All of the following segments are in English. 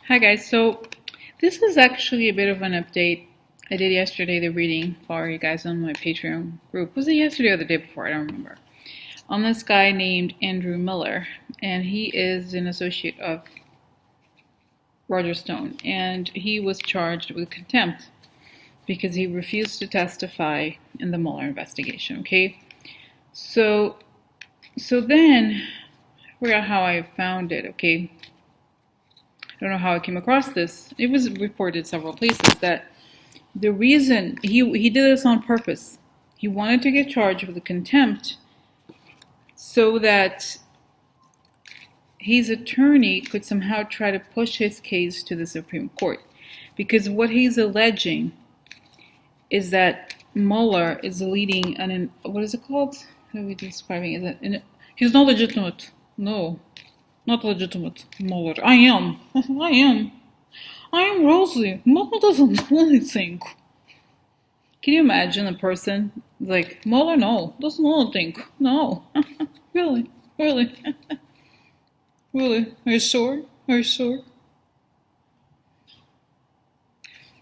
Hi guys, so this is actually a bit of an update. I did yesterday the reading for you guys on my Patreon group. Was it yesterday or the day before? I don't remember. On this guy named Andrew Mueller, and he is an associate of Roger Stone, and he was charged with contempt because he refused to testify in the Mueller investigation. Okay, so then I forgot how I found it. Okay. I don't know how I came across this. It was reported several places that the reason he did this on purpose. He wanted to get charged with contempt so that his attorney could somehow try to push his case to the Supreme Court. Because what he's alleging is that Mueller is leading what is it called? How are we describing it? He's not legitimate. No. Not legitimate, Mueller. I am. I am Rosie. Mueller doesn't know anything. Can you imagine a person like, Mueller, no, doesn't know anything. No. Really? Really? Really? Are you sure? Are you sure?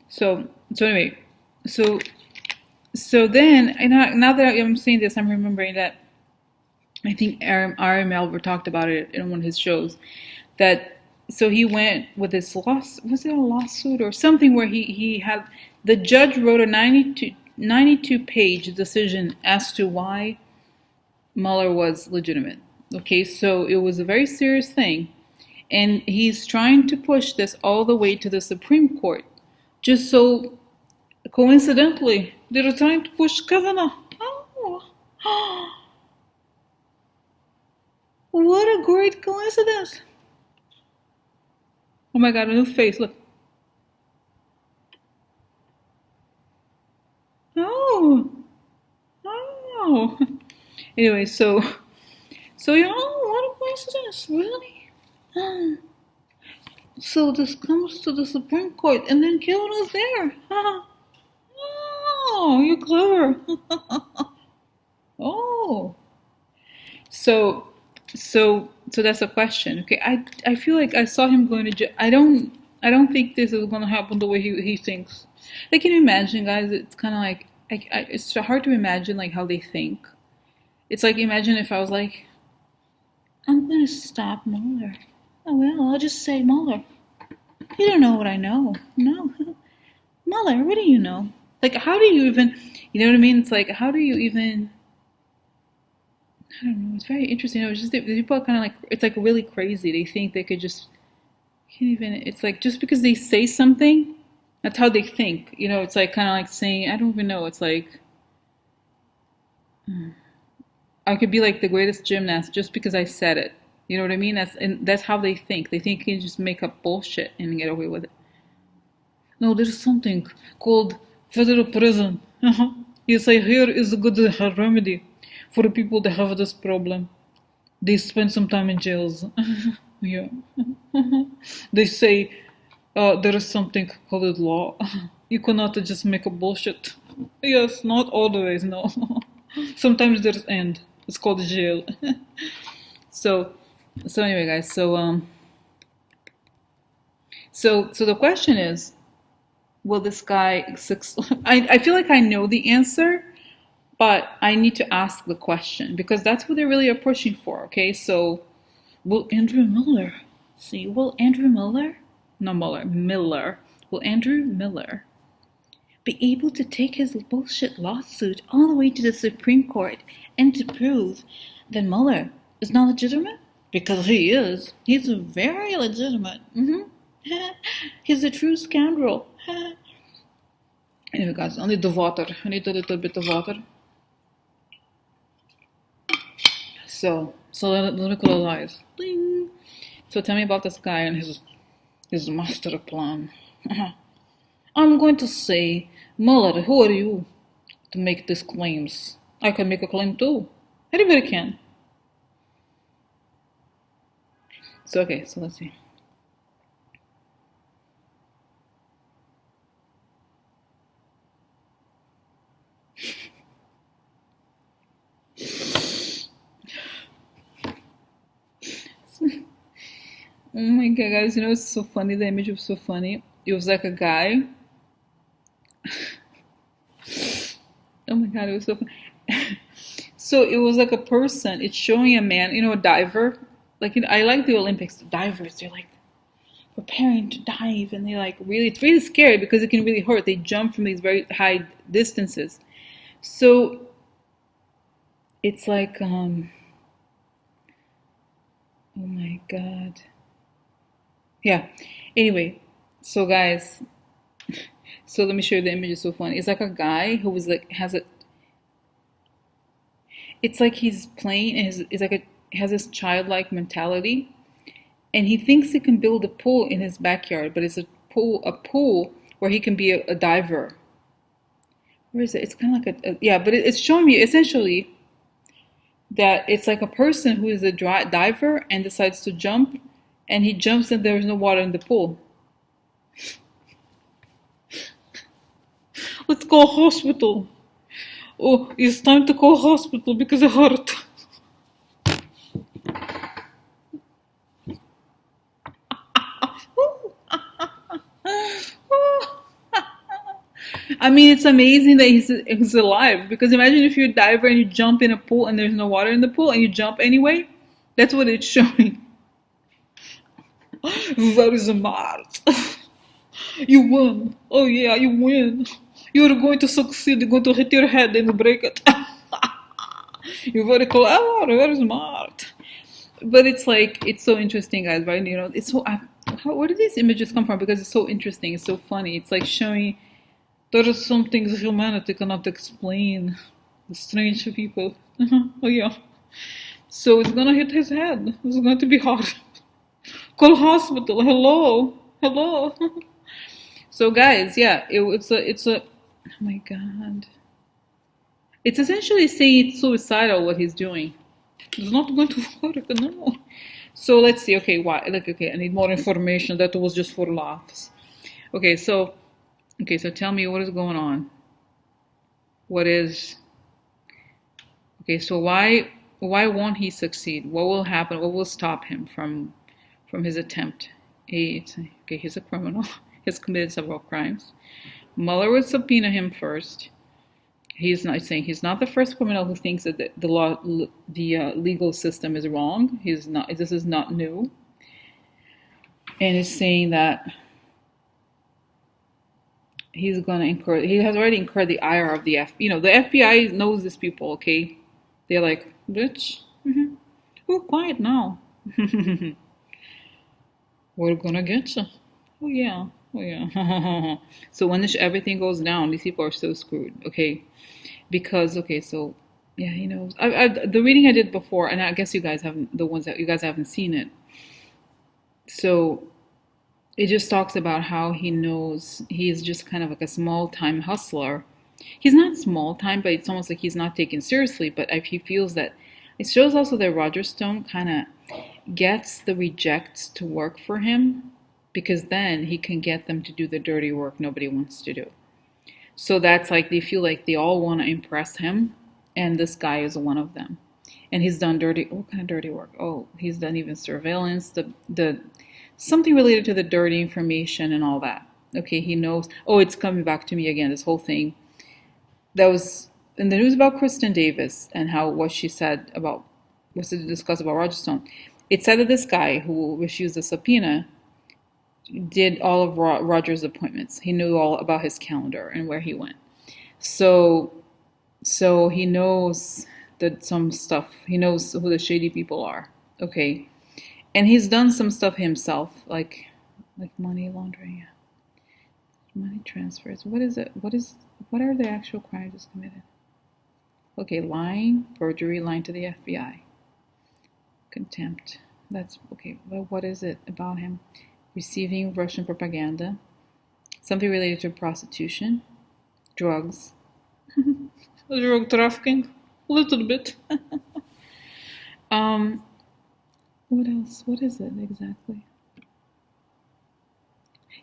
So anyway, so then, and now that I'm saying this, I'm remembering that I think Aaron Melver talked about it in one of his shows, that so he went with this was it a lawsuit or something where he had, the judge wrote a 92 page decision as to why Mueller was legitimate. Okay, so it was a very serious thing, and he's trying to push this all the way to the Supreme Court, just so coincidentally they're trying to push Kavanaugh. Oh. What a great coincidence. Oh my god, a new face, look. Oh. Oh. Anyway, so what a coincidence, really? Oh. So this comes to the Supreme Court and then Kavanaugh's there. Oh, you're clever. Oh. So that's a question. Okay, I feel like I saw him going to jail. I don't think this is gonna happen the way he thinks. Like, can you imagine, guys? It's kind of like it's hard to imagine like how they think. It's like, imagine if I was like, I'm gonna stop Mueller. Oh well, I'll just say Mueller. You don't know what I know. No, Mueller. What do you know? Like, how do you even? You know what I mean? It's like, how do you even? I don't know. It's very interesting. It's just that people are kind of like, it's like really crazy. They think they could just, can't even. It's like, just because they say something, that's how they think. You know, it's like kind of like saying, I don't even know. It's like, I could be like the greatest gymnast just because I said it. You know what I mean? That's how they think. They think you can just make up bullshit and get away with it. No, there's something called federal prison. You say, here is a good remedy for the people that have this problem. They spend some time in jails. Yeah. They say there is something called law. You cannot just make up bullshit. Yes, not always, no. Sometimes there's end. It's called jail. So anyway, guys. So the question is, will this guy I feel like I know the answer, but I need to ask the question because that's what they really are pushing for. Okay, so will Andrew Miller will Andrew Miller be able to take his bullshit lawsuit all the way to the Supreme Court and to prove that Mueller is not legitimate? Because he is. He's very legitimate. He's a true scoundrel. Anyway, guys, I need the water. I need a little bit of water. So Nicola lies. Ding. So tell me about this guy and his master plan. I'm going to say, Mueller, who are you to make these claims? I can make a claim too. Anybody can. So okay, so let's see. Oh my god, guys, you know, it's so funny. The image was so funny. It was like a guy. Oh my god, it was so funny. So it was like a person. It's showing a man, you know, a diver. Like, you know, I like the Olympics. The divers, they're like preparing to dive, and they're like really, it's really scary because it can really hurt. They jump from these very high distances. So it's like, oh my god. Yeah. Anyway, so guys, so let me show you the image. Is so funny. It's like a guy who was like has a. It's like he's playing and it's like a has this childlike mentality, and he thinks he can build a pool in his backyard, but it's a pool where he can be a diver. Where is it? It's kind of like yeah, but it's showing me essentially that it's like a person who is a diver and decides to jump, and he jumps and there's no water in the pool. Let's go hospital. Oh, it's time to call hospital because I hurt. I mean, it's amazing that he's alive because imagine if you're a diver and you jump in a pool and there's no water in the pool and you jump anyway. That's what it's showing. Very smart. You won. Oh yeah, you win. You're going to succeed. You're going to hit your head and break it. You're very clever, very smart. But it's like, it's so interesting, guys, right? You know, it's so, where did these images come from? Because it's so interesting, it's so funny. It's like showing there are some things humanity cannot explain. The strange people. Oh yeah. So it's gonna hit his head. It's going to be hard. Call hospital. Hello. Hello. So guys, yeah, it's a oh my god. It's essentially saying it's suicidal what he's doing. It's not going to work, no. So let's see. Okay, why? Like, okay, I need more information. That was just for laughs. Okay, so tell me what is going on. What is okay? So why won't he succeed? What will happen? What will stop him from his attempt? Okay, he's a criminal. He's committed several crimes. Mueller would subpoena him first. He's not saying he's not the first criminal who thinks that the law, the legal system is wrong. He's not. This is not new, and is saying that he's gonna incur. He has already incurred the ire of the You know, the FBI knows these people. Okay, they're like, bitch, oh, quiet now. We're gonna get you. Oh yeah. Oh yeah. So when everything goes down, these people are so screwed. Okay. Because okay, so yeah, you know, the reading I did before, and I guess you guys haven't, the ones that you guys haven't seen it. So it just talks about how he knows he's just kind of like a small time hustler. He's not small time, but it's almost like he's not taken seriously. But if he feels that, it shows also that Roger Stone kind of gets the rejects to work for him, because then he can get them to do the dirty work nobody wants to do. So that's like they feel like they all want to impress him, and this guy is one of them. And he's done what kind of dirty work? Oh, he's done even surveillance, the something related to the dirty information and all that. Okay, he knows. Oh, it's coming back to me again. This whole thing that was in the news about Kristen Davis and how what she said about was to discuss about Roger Stone. It said that this guy who refused the subpoena did all of Roger's appointments. He knew all about his calendar and where he went. So he knows that some stuff. He knows who the shady people are. Okay, and he's done some stuff himself, like money laundering, money transfers. What is it? What are the actual crimes he's committed? Okay, lying, perjury, lying to the FBI, contempt. That's okay. But what is it about him? Receiving Russian propaganda, something related to prostitution, drugs, drug trafficking, a little bit. What else? What is it exactly?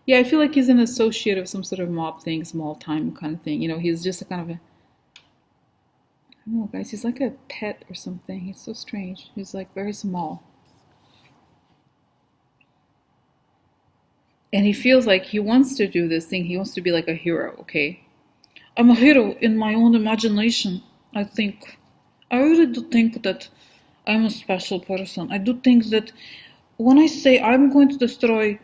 Yeah, I feel like he's an associate of some sort of mob thing, small time kind of thing. You know, he's just a kind of a, I don't know, guys, he's like a pet or something. He's so strange. He's like very small. And he feels like he wants to do this thing. He wants to be like a hero, okay? I'm a hero in my own imagination, I think. I really do think that I'm a special person. I do think that when I say I'm going to destroy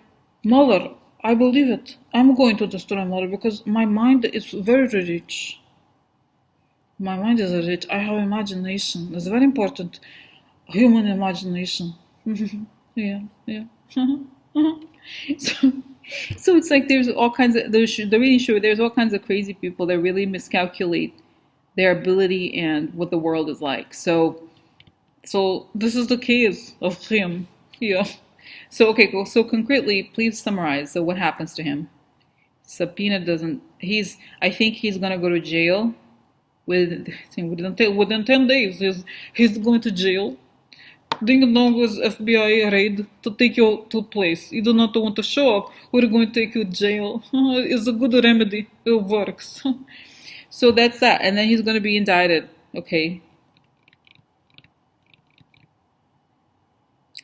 Mueller, I believe it. I'm going to destroy Mueller because my mind is very rich. My mind is rich. I have imagination. It's very important. Human imagination. Yeah, yeah. so, so it's like there's all kinds of the reading show. There's all kinds of crazy people that really miscalculate their ability and what the world is like. So this is the case of him. Yeah. So okay, cool. So concretely, please summarize. So what happens to him? Subpoena doesn't. I think he's gonna go to jail within 10 days. He's going to jail. Ding dong was FBI raid to take you to place. You do not want to show up. We're going to take you to jail. It's a good remedy. It works. So that's that. And then he's going to be indicted. Okay.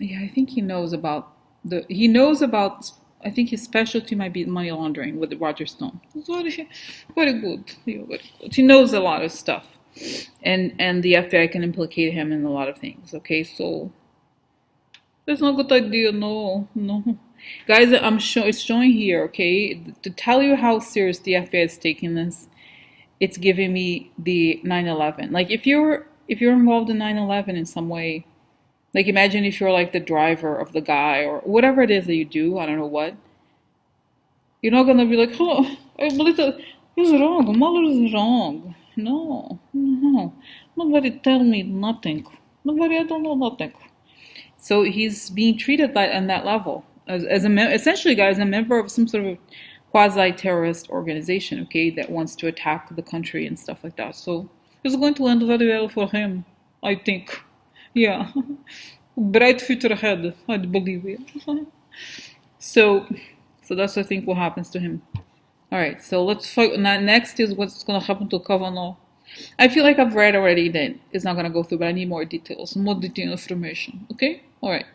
Yeah, I think he knows about I think his specialty might be money laundering with Roger Stone. Very, very good. Yeah, very good. He knows a lot of stuff. And the FBI can implicate him in a lot of things. Okay, so that's not a good idea. No, no. Guys, it's showing here, okay? To tell you how serious the FBI is taking this, it's giving me the 9/11. Like if you're involved in 9/11 in some way, like imagine if you're like the driver of the guy or whatever it is that you do, I don't know what. You're not gonna be like, oh, Melissa is wrong. Mueller is wrong. No, no. Nobody tell me nothing. I don't know nothing. So he's being treated on that level essentially, guys, a member of some sort of quasi-terrorist organization, okay, that wants to attack the country and stuff like that. So it's going to end very well for him, I think. Yeah, bright future ahead, I believe it. So that's what I think what happens to him. All right, so next is what's going to happen to Kavanaugh. I feel like I've read already that it's not going to go through, but I need more details, more detailed information. Okay, all right.